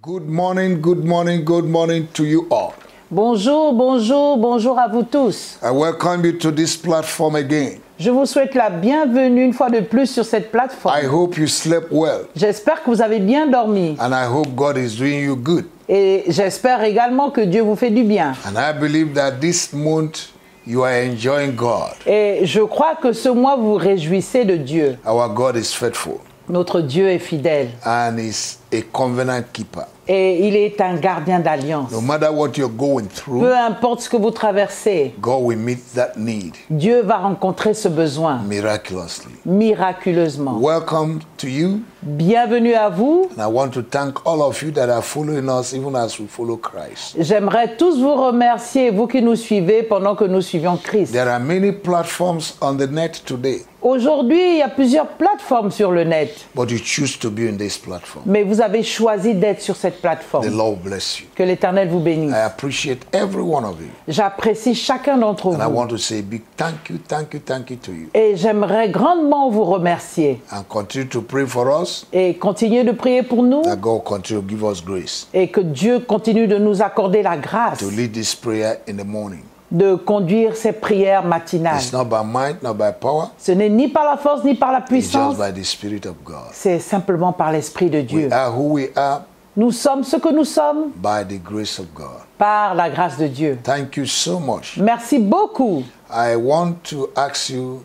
Good morning, good morning, good morning to you all. Bonjour, bonjour, bonjour à vous tous. I welcome you to this platform again. Je vous souhaite la bienvenue une fois de plus sur cette plateforme. I hope you slept well, J'espère que vous avez bien dormi and I hope God is doing you good. et j'espère également que Dieu vous fait du bien. And I believe that this month you are enjoying God. Et je crois que ce mois vous réjouissez de Dieu. Our God is faithful Notre Dieu est fidèle and is a covenant keeper. et il est un gardien d'alliance. No matter what you're going through, Peu importe ce que vous traversez, God will meet that need Dieu va rencontrer ce besoin miraculously. miraculeusement. Welcome to you, Bienvenue à vous. and I want to thank all of you that are following us even as we follow Christ. J'aimerais tous vous remercier, vous qui nous suivez pendant que nous suivions Christ. There are many platforms on the net today, Aujourd'hui, il y a plusieurs plateformes sur le net, but you choose to be in this platform. mais vous avez choisi d'être sur cette The plateforme. Lord bless you. Que l'Éternel vous bénisse. I appreciate every one of you. J'apprécie chacun d'entre And I vous want to say a big thank you to you. et j'aimerais grandement vous remercier And continue to pray for us, et continuer de prier pour nous that God continue to give us grace et que Dieu continue de nous accorder la grâce to lead this prayer in the morning. de conduire ces prières matinales. It's not by might, not by power, Ce n'est ni par la force ni par la it's puissance, just by the Spirit of God. c'est simplement par l'Esprit de Dieu. We are who we are Nous sommes ce que nous sommes by the grace of God. par la grâce de Dieu. Thank you so much. Merci beaucoup. I want to ask you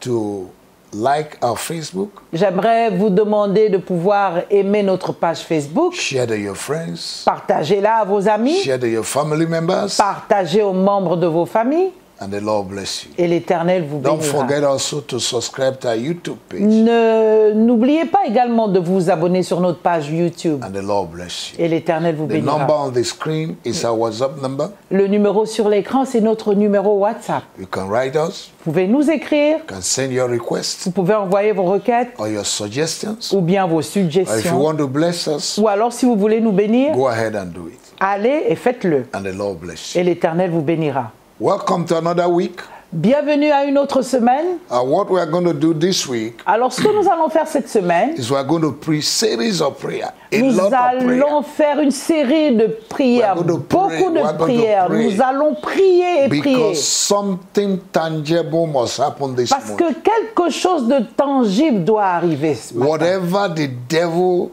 to like our Facebook, J'aimerais vous demander de pouvoir aimer notre page Facebook, share to your friends, partagez-la à vos amis, share to your family members, partagez aux membres de vos familles and the Lord bless you. et l'Éternel vous Don't bénira. forget also to subscribe to our YouTube page, N'oubliez pas également de vous abonner sur notre page YouTube and the Lord bless you. et l'Éternel vous The number bénira. on the screen is our WhatsApp number. Le numéro sur l'écran, c'est notre numéro WhatsApp. You can write us, Vous pouvez nous écrire, you can send your requests vous pouvez envoyer vos requêtes or your suggestions. ou bien vos Or if you suggestions. want to bless us, Ou alors si vous voulez nous bénir, go ahead and do it. allez et faites-le And the Lord bless you. et l'Éternel vous bénira. Welcome to another week. Bienvenue à une autre semaine. What we are going to do this week Alors, ce que nous allons faire cette semaine, is we are going to preach series of prayer. A nous lot of prayer. allons faire une série de prières, We are going to pray. beaucoup We are de going to prières. pray. Nous allons prier et prier. Because something tangible must happen this Parce month. que quelque chose de tangible doit arriver ce matin. Whatever the devil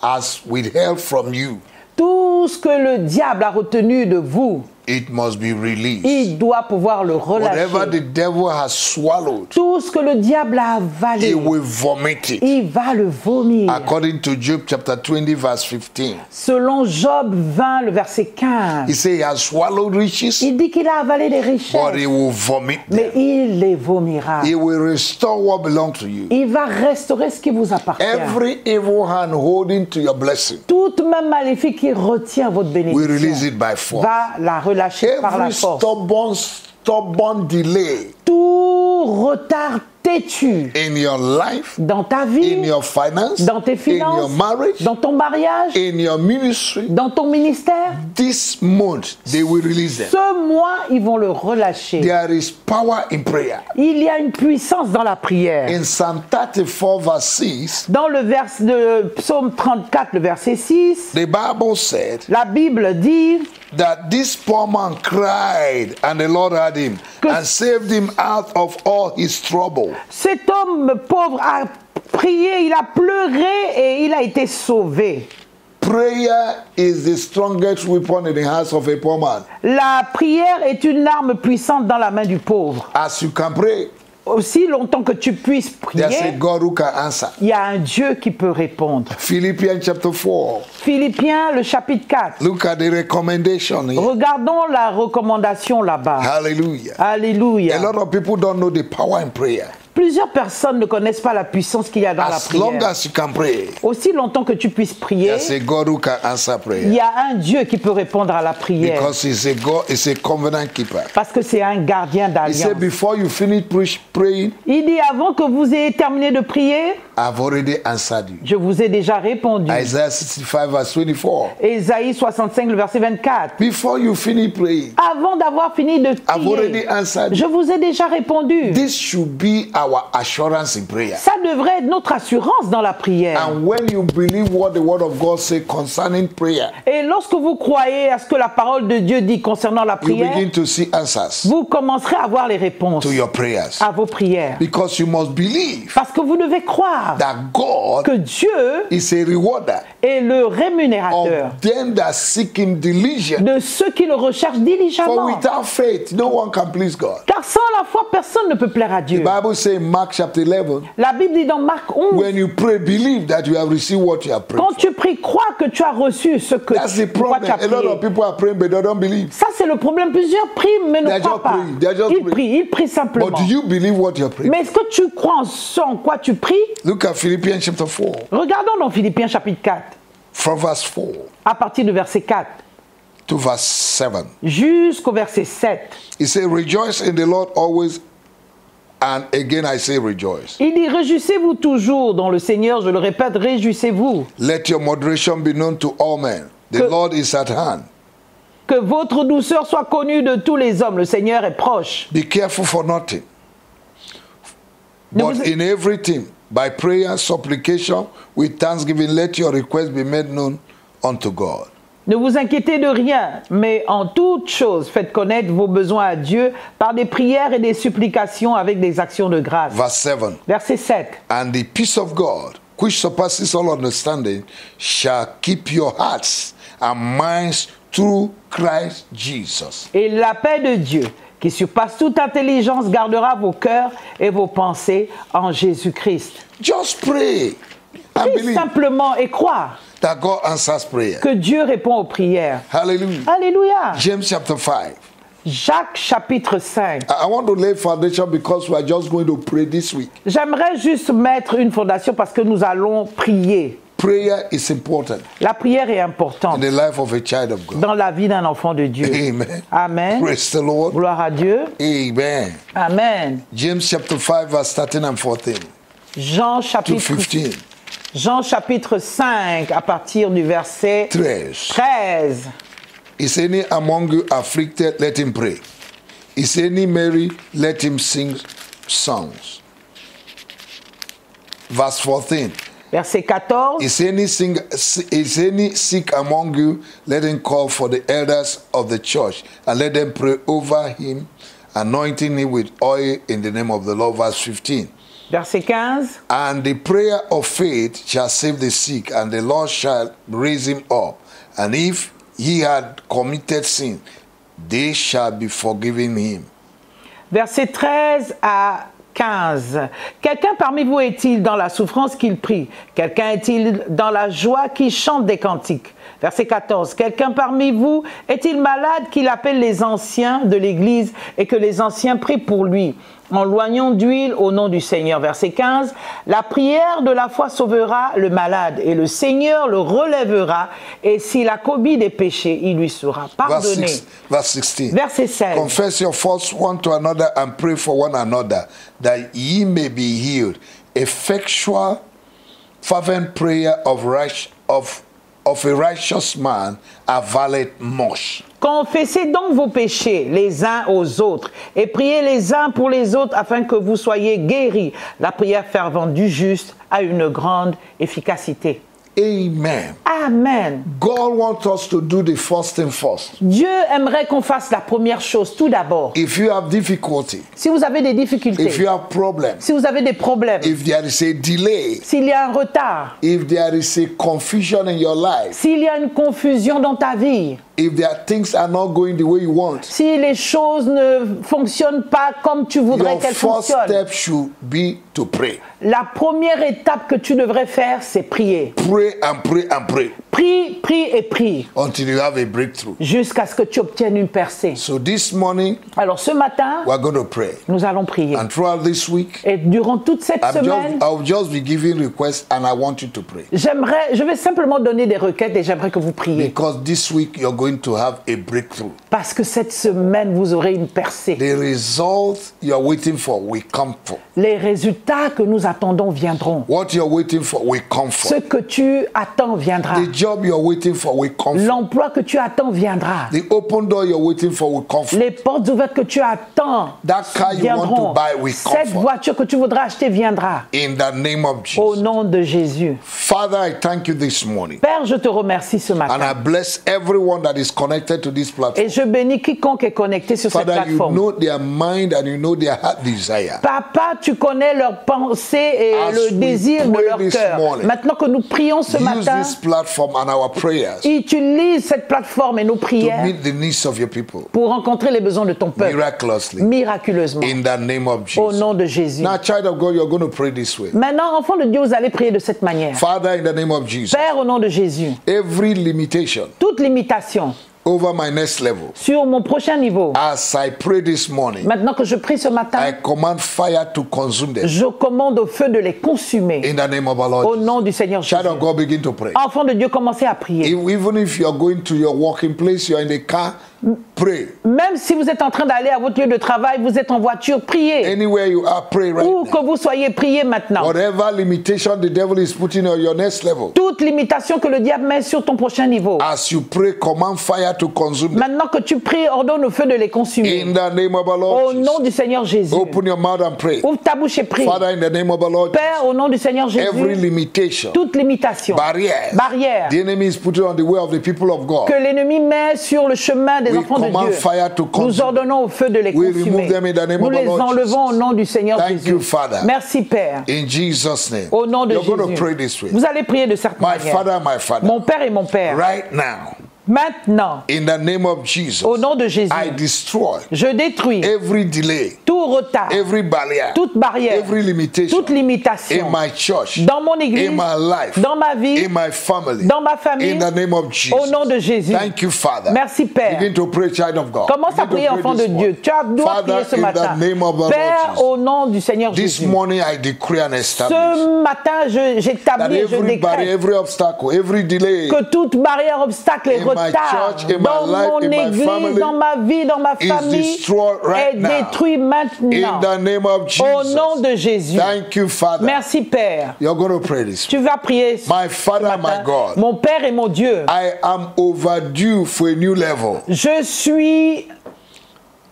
has withheld from you, Tout ce que le diable a retenu de vous, it must be released. il doit pouvoir le Whatever relâcher. the devil has swallowed, Tout ce que le diable a avalé, he will vomit it. il va le vomir. According to Job chapter 20 verse 15. Selon Job 20, le verset 15, He said he has swallowed riches, il dit qu'il a avalé des but he richesses, will vomit mais them. il les vomira. He will restore what belongs to you. Il va restaurer ce qui vous appartient. Every evil hand holding to your blessing, Toute main maléfique qui retient votre we release bénédiction it by force. va la relâcher par la Every force. stubborn delay Tout retard têtu in your life, dans ta in vie, your finance, dans tes in your finances, marriage, dans ton mariage, in your ministry, dans ton ministère, this month they will release them. ce mois, ils vont le relâcher. There is power in prayer. Il y a une puissance dans la prière. In Psalm 34 verse 6, Dans le vers de Psaume 34, le verset 6, the Bible said la Bible dit that this poor man cried and the Lord heard him and saved him out of all his trouble. cet homme pauvre a prié, il a pleuré et il a été sauvé. Prayer is the strongest weapon in the hands of a poor man. La prière est une arme puissante dans la main du pauvre. As you can pray, Aussi longtemps que tu puisses there's a prier, God who can answer. il y a un Dieu qui peut répondre. Philippians chapter 4. Philippiens, le chapitre 4. Look at the recommendation here. Regardons la recommandation là-bas. Hallelujah. A Alléluia. lot of people don't know the power in prayer. Plusieurs personnes ne connaissent pas la puissance qu'il y a dans la As long prière. as you can pray, Aussi longtemps que tu puisses prier, there's a God who can answer il prayer. y a un Dieu qui peut répondre à la prière. Because he's a God, he's a covenant keeper. Parce que c'est un gardien He d'alliance. said, before you finish praying, Il dit, avant que vous ayez terminé de prier, I've already answered you. je vous ai déjà répondu. Isaiah 65 verse 24. Ésaïe 65, le verset 24. Before you finish praying, Avant d'avoir fini de I've already prier, answered je you. vous ai déjà répondu. This should be our assurance in prayer. Ça devrait être notre assurance dans la prière. And when you believe what the word of God says concerning prayer, Et lorsque vous croyez à ce que la parole de Dieu dit concernant la you prière, begin to see answers vous commencerez à avoir les réponses to your prayers. à vos prières. Because you must believe Parce que vous devez croire that God que Dieu is a rewarder est le rémunérateur of them that seek him diligently. de ceux qui le recherchent For diligemment. without faith, no one can please God. Car sans la foi, personne ne peut plaire à The Dieu. Bible says in Mark chapter 11, La Bible dit dans Marc 11, when you pray, believe that you have received what you have prayed quand for. tu pries, crois que tu as reçu ce que That's the pourquoi problem. tu as A lot of prié. people are praying, but they don't believe. Ça, c'est le problème. Plusieurs prient, mais ne They croient just pas. pray. They just pray. Ils prient simplement. But do you believe what you have prayed? Mais est-ce que tu crois en ce en quoi tu pries? Look at Philippians chapter 4, Regardons dans Philippiens chapitre 4, from verse 4 à partir du verset 4 to verse 7. jusqu'au verset 7. He said, rejoice in the Lord always. And again I say rejoice. Il dit, réjouissez-vous toujours dans le Seigneur, je le répète, réjouissez-vous. Let your moderation be known to all men. The Que- Lord is at hand. Que votre douceur soit connue de tous les hommes, le Seigneur est proche. Be careful for nothing. Ne But vous- in everything, by prayer, supplication, with thanksgiving, let your requests be made known unto God. Ne vous inquiétez de rien, mais en toute chose, faites connaître vos besoins à Dieu par des prières et des supplications avec des actions de grâce. Verse 7. Verset 7. And the peace of God, which surpasses all understanding, shall keep your hearts and minds through Christ Jesus. Et la paix de Dieu, qui surpasse toute intelligence, gardera vos cœurs et vos pensées en Jésus-Christ. Just pray and Prie believe simplement et croire that God answers prayer. que Dieu répond aux prières. Hallelujah. Alléluia. James chapter 5. Jacques chapitre 5. I want to lay foundation because we are just going to pray this week. J'aimerais juste mettre une fondation parce que nous allons prier. Prayer is important La prière est in importante the life of a child of God. dans la vie d'un enfant de Dieu. Amen. Amen. Praise the Lord. Gloire à Dieu. Amen. Amen. James chapter 5 verse 13 and 14 Jean to chapitre, 15. Jean chapitre 5 à partir du verset 13. 13. Is any among you afflicted? Let him pray. Is any merry? Let him sing songs. Verse 14. Verset 14. Is any sick among you? Let him call for the elders of the church and let them pray over him, anointing him with oil in the name of the Lord. Verse 15. Verset 15. And the prayer of faith shall save the sick, and the Lord shall raise him up. And if he had committed sin, they shall be forgiven him. Verset 13 à 15. Quelqu'un parmi vous est-il dans la souffrance qu'il prie? Quelqu'un est-il dans la joie qui chante des cantiques? Verset 14. Quelqu'un parmi vous est-il malade qu'il appelle les anciens de l'Église et que les anciens prient pour lui en loignant d'huile au nom du Seigneur? Verset 15. La prière de la foi sauvera le malade et le Seigneur le relèvera et s'il a commis des péchés, il lui sera pardonné. Verse 16. Verset 16. Confess your faults one to another and pray for one another, that ye may be healed. Effectual, fervent prayer of a righteous man availeth much. Confessez donc vos péchés les uns aux autres et priez les uns pour les autres afin que vous soyez guéris. La prière fervente du juste a une grande efficacité. Amen. Amen. God wants us to do the first thing first. Dieu aimerait qu'on fasse la première chose tout d'abord. If you have difficulty, Si vous avez des difficultés, if you have problems, si vous avez des problèmes, if there is a delay, s'il y a un retard, if there is a confusion in your life, s'il y a une confusion dans ta vie, if there are things are not going the way you want, si les choses ne fonctionnent pas comme tu voudrais your qu'elles first fonctionnent, step should be to pray. la première étape que tu devrais faire, c'est prier. Pray and pray and pray Prie, prie et prie until you have a breakthrough. jusqu'à ce que tu obtiennes une percée. So this morning, Alors ce matin, we're going to pray. nous allons prier. And throughout this week, Et durant toute cette semaine, I'll just be giving requests and I want you to pray. je vais simplement donner des requêtes et j'aimerais que vous priez. Because this week you're going to have a breakthrough. Parce que cette semaine, vous aurez une percée. The result you're waiting for will come for. Les résultats que nous attendons viendront. What you're waiting for will come Ce forth. que tu attends viendra. The job you're waiting for will come forth. L'emploi que tu attends viendra. The open door you're waiting for will come forth. Les portes ouvertes que tu attends That car you want to viendront. buy will come Cette forth. voiture que tu voudras acheter viendra. In the name of Au Jesus. nom de Jésus. Father, I thank you this morning. Père, je te remercie ce And matin. I bless everyone that is connected to this platform. Et je bénis quiconque est connecté sur cette Father, you plateforme. know their mind and you know their heart desire. Papa, tu connais leurs pensées et As le we désir de pray leur this cœur. morning, Maintenant que nous prions ce Use matin, this platform and our prayers utilise cette plateforme et nos to prières meet the needs of your people pour rencontrer les besoins de ton peuple miraculously. miraculeusement. In the name of Au Jesus. nom de Jésus. Now, child of God, you're going to pray this way. Maintenant, enfants de Dieu, vous allez prier de cette manière. Father, in the name of Jesus, Père, au nom de Jésus, every limitation toute limitation over my next level, sur mon prochain niveau, as I pray this morning, maintenant que je prie ce I matin, command fire to consume them. je commande au feu de les consumer. In the name of our Lord Au Jesus. nom du Seigneur Jésus. Child of God, begin to pray. Enfants de Dieu, commencez à prier. Even if you're going to your working place, you're in the car, pray. Même si vous êtes en train d'aller à votre lieu de travail, vous êtes en voiture, priez. Anywhere you are, pray right Où now. que vous soyez, priez maintenant. Whatever limitation the devil is putting on your next level, Toute limitation que le diable met sur ton prochain niveau. as you pray, command fire to consume them. Maintenant que tu pries, ordonne au feu de les consumer. In the name of our Au Lord nom Jesus. du Seigneur Jésus. Open your mouth and pray. Ouvre ta bouche et prie. Father, in the name of our Lord Jesus, Père, au nom du Seigneur every Jésus, limitation, toute limitation, barrière the enemy is putting on the way of the people of God, que l'ennemi met sur le chemin des we enfants de command Dieu, fire to nous consume. ordonnons au feu de les We consumer. remove them in the name Nous of our les Lord enlevons au Jesus. nom du Seigneur Thank Jésus. you, Father. Merci Père. In Jesus' name. Au nom de You're going to Jésus. pray this way. Vous allez prier de cette My manière. Father, Mon Père et mon Père. right now, Maintenant, in the name of Jesus, au nom de Jésus, I destroy je détruis every delay, tout retard, every barrier, toute barrière, every limitation toute limitation in my church, dans mon église, in my life, dans ma vie, in my family, dans ma famille, in the name of Jesus. au nom de Jésus. Thank you, Father. Merci Père. Begin to pray, child of God. Commence à Begin to prier, pray enfant this de Dieu. morning. Tu dois Father, prier ce in matin. the name of our Lord Père, Jesus. au nom du Seigneur This Jésus. morning I decree and establish Ce matin, that j'établis et je every barrier, décrète every obstacle, every delay que toute barrière, obstacle et in my retard church, in my dans life, mon in my église, family dans ma vie, dans ma is famille destroyed right est now. détruit in maintenant. the name of Au nom Jesus. de Jésus. Thank you, Father. Merci Père. You're going to pray this. Tu vas prier ce My Father, matin. my God, Mon Père et mon Dieu. I am overdue for a new level. Je suis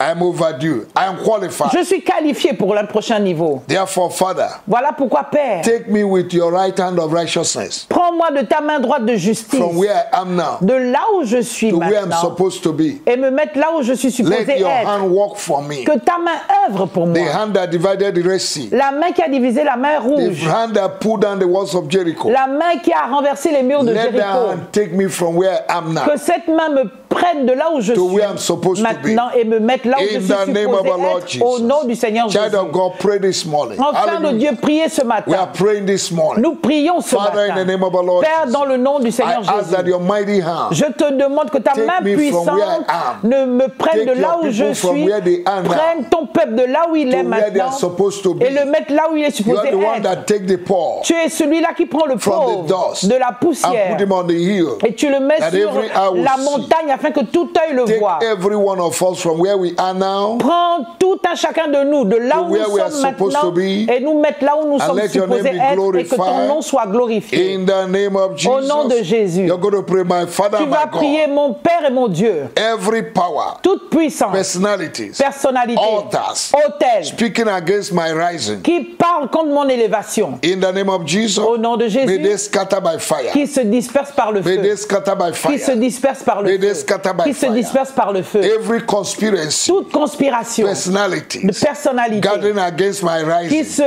I am overdue. I am qualified. Je suis qualifié pour le prochain niveau. Therefore, Father, Voilà pourquoi, Père, take me with your right hand of righteousness prends-moi de ta main droite de justice, from where I am now de là où je suis to where I'm maintenant, supposed to be. et me mettre là où je suis supposé Let your être. hand work for me. Que ta main œuvre pour The moi. hand that divided the Red Sea. La main qui a divisé la mer The rouge. hand that pulled down the walls of Jericho. La main qui a renversé les murs de Let that Jéricho. hand take me from where I am now Que cette main me prenne de là où je to suis where I'm supposed to be. maintenant et me mette là où je In suis the name of supposé our Lord être au Jesus. nom du Seigneur Child Jésus. of God, pray this morning. Enfants de Hallelujah. Dieu, priez ce We are matin. praying this morning. Nous prions ce Father, in the matin. name of our Lord Père, Jesus, dans le nom du I Seigneur ask that Jésus, your mighty hand je te demande que ta Take main me from where I puissante am. ne me prenne Take de là your où je people from suis, where they are now prenne ton peuple de là où il est to where they are maintenant supposed to be. et le mette là où il est You are supposé the one être. that take the paw Tu es celui-là qui prend le from the pauvre dust de la and poussière put him on the hill. et tu le mets that sur every eye will la see. montagne afin que tout œil le Take voie. every one of us from where we are now Prends tout un chacun de nous de là To où where nous we are sommes supposed maintenant to be, et nous mettre là où nous and sommes let your name supposés be être et que ton glorified. nom soit glorifié. in the name of Jesus. Au nom de Jésus. You're going to pray, my Father, Tu my vas God. prier mon Père et mon Dieu. Every power, Toute puissance, personalities, personnalité, altars, autel speaking against my rising. qui parle contre mon élévation. In the name of Jesus, Au nom de may Jésus, they scatter by fire. qui se disperse par le May feu. they scatter by Qui se fire. disperse par le May they feu. scatter by Qui se fire. disperse par le feu. Every conspiracy, Toute conspiration de personalities, personnalité gathering against my qui rising. se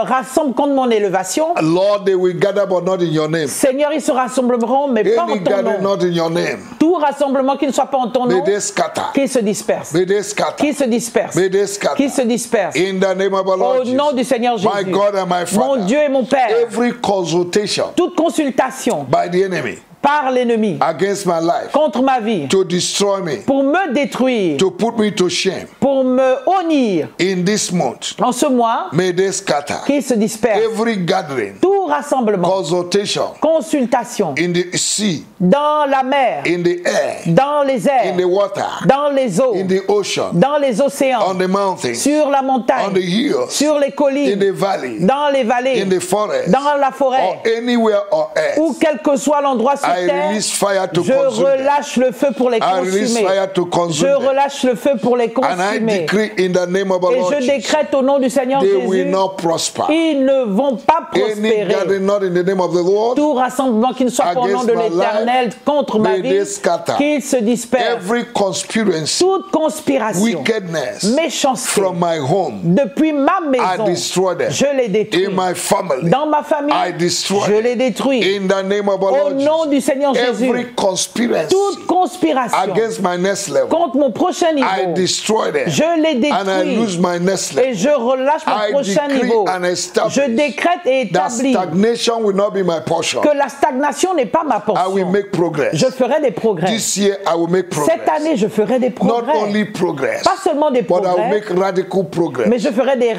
rassemble contre mon élévation. Lord, they will gather, but not in your name. Seigneur, ils se rassembleront, mais pas en Any ton gathering nom. not in your name. Tout rassemblement qui ne soit pas en ton May nom, they scatter. qui se disperse. May they scatter. Qui se disperse. May they scatter. Qui se disperse. In the name of our Au Lord nom du Jesus. Seigneur Jésus. My God and my Mon Father. Dieu et mon Père. Every consultation Toute consultation by the enemy par l'ennemi against my life contre ma vie to destroy me, pour me détruire, to put me to shame pour me honnir in this month, en ce mois, may they scatter. qui se disperse. Every gathering Tout rassemblement, consultation consultation, in the sea, dans la mer, in the air, dans les airs, in the water, dans les eaux, in the ocean, dans les océans, on the mountains, sur la on the montagne, hills, sur les in collines, the valley, dans les vallées, in the forest, dans la or forêt, anywhere on ou earth. quel que soit l'endroit sur I terre, release fire to je consume them. relâche le feu pour les I release consumer. fire to Je consume them. relâche le feu pour les And I consumer. decree in the name of the Et Lord je Jesus, décrète au nom du Seigneur they Jésus, will not prosper. ils ne vont pas Any prospérer. gathering not in the name of the Lord, Tout rassemblement qui ne soit pas au nom de against my l'Éternel life, contre ma may vie, they scatter. qu'il se disperse. Every conspiracy, Toute conspiration, wickedness méchanceté, from my home, depuis ma I maison, destroy them. je les détruis. In my family, Dans ma famille, I destroy je them. les détruis. In the name of the Au Lord nom Jesus, du Seigneur Jésus, every conspiracy toute conspiration against my next level, contre mon prochain I niveau, destroy them. je les And I lose détruis my next et level. je relâche mon I prochain decree niveau. and establish Je décrète et that établis stagnation will not be my portion. que la stagnation n'est pas ma I will portion. make progress. Je ferai des progrès. This year I will make progress. Cette année, je ferai des Not progrès. only progress, Pas seulement des but I will progrès, make radical progress. mais je ferai des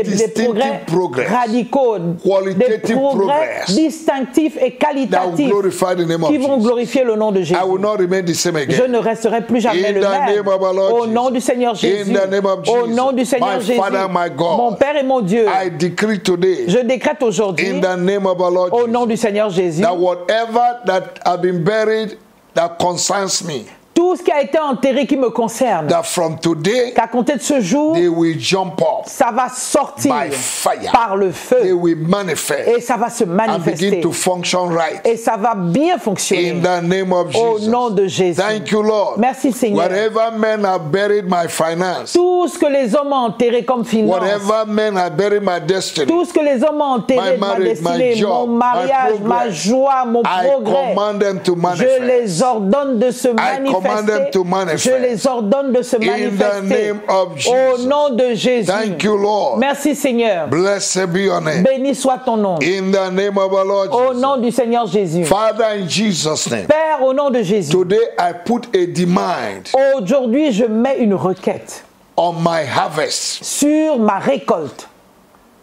Distinctive progrès progress. radicaux, des Qualitative progrès progress. distinctifs et That will qualitatifs glorify the name of qui vont Jesus. glorifier le nom de Jésus. I will not remain the same Je again. ne resterai plus jamais In le the même. name of our Lord Au Jesus. nom du Seigneur Jésus. In the name of Au Jesus. nom du Seigneur My Jésus. Father, my God. Mon Père et mon Dieu. I decree today, Je décrète aujourd'hui, in the name of our Lord au Jesus, nom du Seigneur Jésus, that whatever that have been buried that concerns me, tout ce qui a été enterré qui me concerne, that from today qu'à compter de ce jour, they will jump up ça va sortir by fire. par le They feu will manifest et ça va se and manifester begin to function right. et ça va bien fonctionner In the name of au Jesus. nom de Jésus. Thank you, Lord. Merci Seigneur. Wherever men have buried my finance, Tout ce que les hommes ont enterré comme finance, whatever men have buried my destiny, tout ce que les hommes ont enterré My de ma marriage, my destinée, job, mon mariage, my ma progress, joie, mon I progrès, command them to je manifest. les ordonne de se command them manifester. to manifest. Je les ordonne de se In the manifester name of au Jesus. nom de Jésus. Thank you, Lord. Merci Seigneur. Blessed be your name. Béni soit ton nom. In the name of our Lord Au Jesus. nom du Seigneur Jésus. Father, in Jesus' name. Père, au nom de Jésus. Today I put a demand Aujourd'hui, je mets une requête on my harvest sur ma récolte.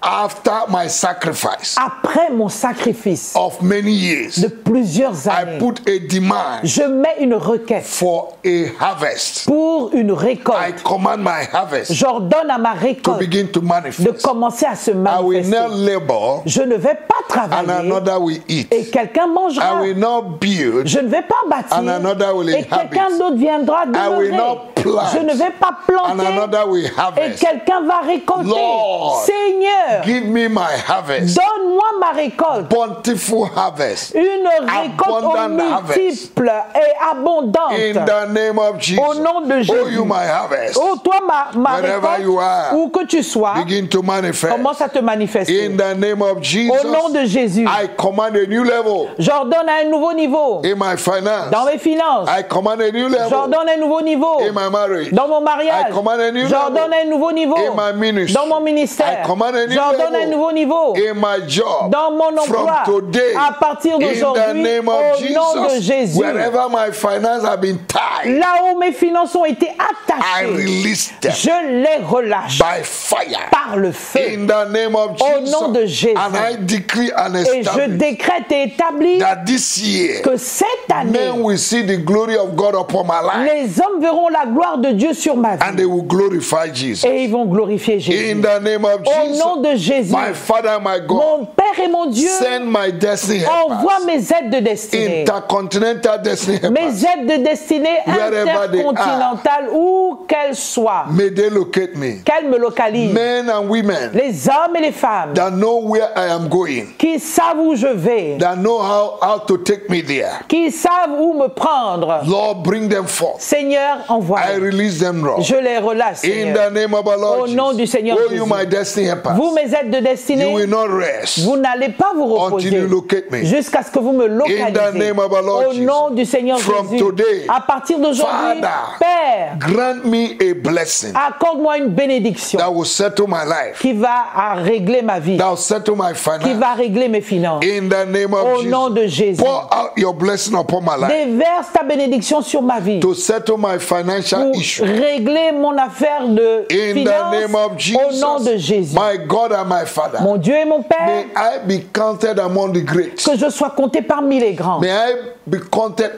after my sacrifice Après mon sacrifice of many years. de plusieurs I années, put a demand je mets une requête for a harvest. pour une I récolte. command my harvest J'ordonne à ma to récolte begin to de manifest. commencer à se I will not manifester. labor Je ne vais pas and travailler another will eat. et quelqu'un I mangera. will not build Je ne vais pas bâtir and another will et quelqu'un inhabit. d'autre viendra I will demeurer. not plant Je ne vais pas and planter another will et harvest. quelqu'un va récolter. Lord, Seigneur, Give me my harvest. donne-moi ma récolte. Bountiful harvest. Une récolte aux Abundant harvest. multiples et abondante. In the name of Jesus. Au nom de Oh, Jésus. you my harvest. Oh, toi, ma Wherever you récolte, are, où que tu sois, begin to manifest. commence à te manifester. In the name of Jesus. Au nom de Jésus, I command a new level j'ordonne un nouveau niveau in my finance. dans mes finances. I command a new level J'ordonne un nouveau niveau in my marriage. dans mon mariage. I command a new J'ordonne level un nouveau niveau in my ministry. dans mon ministère. I command a new J'ordonne level un nouveau niveau in my job. dans mon emploi. From today, À partir in the d'aujourd'hui, name of au nom de Jesus, Jésus, wherever my finances have been tied, là où mes finances ont été I attachées, release them je les relâche by fire. par le feu. In the name of Au Jesus. nom de Jésus. And I decree and Et je establish décrète et établis that this year, que cette année, men will see the glory of God upon my life les hommes verront la gloire de Dieu sur ma and vie they will glorify Jesus. et ils vont glorifier Jésus. In the name of Au Jesus, nom de Jésus, my Father, my God, mon Père et mon Dieu, send my destiny envoie helpers, mes aides de destinée. intercontinental destiny helpers. Mes aides de destinée Wherever they intercontinentales, où qu'elles soient, May they locate me. qu'elles me localisent. Men and women Les hommes et les femmes that know where I am going, qui savent où je vais, that know how to take me there. qui savent où me prendre. Lord, bring them forth. Seigneur, I envoie. release them, Lord. Je les relâche, In Seigneur. the name of our Lord Au nom Jesus. du Seigneur Oh, Jésus. you my destiny helpers. Vous, mes aides de You destinée, will not rest vous n'allez pas vous reposer until you locate me. jusqu'à ce que vous me localisez. In the name of our Lord Au nom Jesus. du Seigneur From Jésus. today, À partir d'aujourd'hui, Father, Père, grant me a blessing accorde-moi une bénédiction that will settle my life, qui va régler ma vie, that will settle my qui finance. va régler mes finances. In the name of Au nom de Jesus, Jésus. pour out your blessing upon my life Déverse ta bénédiction sur ma vie to settle my financial pour issue. régler mon affaire de In the name of finances au nom de Jesus, Jésus. my God and my Father, Mon Dieu et mon Père, may I be counted among the great. que je sois compté parmi les grands. May I be counted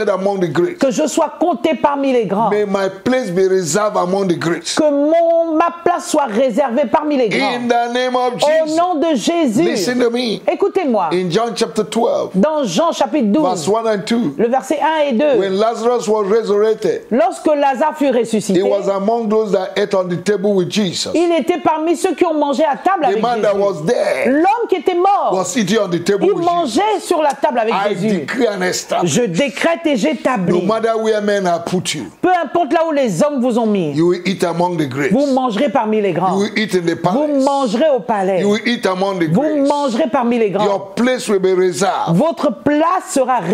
among the great. Que je sois compté parmi les grands. May my place be reserved among the great. Que ma place soit réservée parmi les grands. In the name of Au Jesus. nom de Jésus. Listen to me. Écoutez-moi. In John chapter 12, Dans Jean chapitre 12, verse 1 and 2, le verset 1 et 2, when Lazarus was resurrected, lorsque Lazare fut ressuscité, he was among those that ate on the table with Jesus. il était parmi ceux qui ont mangé à table The avec man that Jésus. was there L'homme qui était mort, was sitting on the table il with Jesus. mangeait sur la table avec I Jésus. decree and establish, Je décrète et no j'établis. matter where men have put you, Peu importe là où les hommes vous ont mis, you will eat among the great. vous mangerez parmi les You grands. will eat in the Vous palace. mangerez au palais. You will eat among the Vous great. mangerez parmi les grands. Your place will be reserved Votre place sera among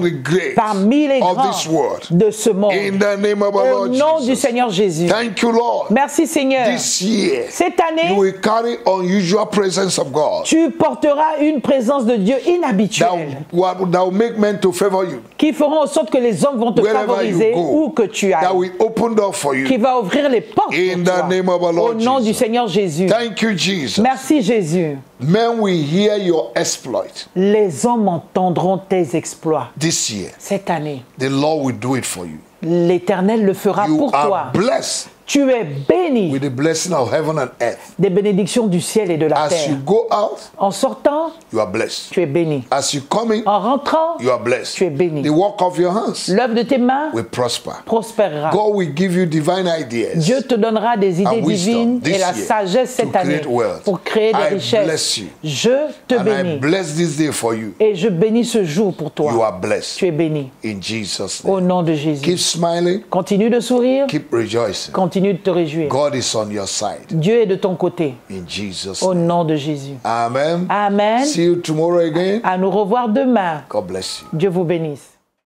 réservée the great parmi les of grands this world. de ce monde. In the name of our Au Lord nom du Jesus. Seigneur Jésus. Thank you, Lord. Merci Seigneur. This year, Cette you année, will carry unusual presence of God tu porteras une présence de Dieu that inhabituelle will make men to favor you, qui feront en sorte que les hommes vont te Wherever favoriser you go, où que tu that ailles. will open doors for Qui you. va ouvrir les portes In pour the toi. name of our Lord Au nom du Jesus. Seigneur Jésus. Thank you, Jesus. Merci Jésus. Men will hear your exploit Les hommes entendront tes exploits. this year. Cette année, The Lord will do it for you. l'Éternel le fera You pour toi. are blessed Tu es béni with the blessing of heaven and earth. des bénédictions du ciel et de la As terre. you go out, En sortant, you are blessed. tu es béni. As you come in, En rentrant, you are blessed. tu es béni. The work of your hands L'œuvre de tes mains will prosper. prospérera. God will give you divine ideas. Dieu te donnera des idées and wisdom divines this et la year sagesse cette to année create wealth. pour créer des I richesses. bless you. Je te And I bénis bless this day for you. et je bénis ce jour pour toi. You are blessed. Tu es béni In Jesus' au name. nom de Jésus. Keep smiling. Continue de sourire, Keep rejoicing. continue de te réjouir. God is on your side. Dieu est de ton côté In Jesus' au name. nom de Jésus. Amen. Amen. See you tomorrow again. À nous revoir demain. God bless you. Dieu vous bénisse.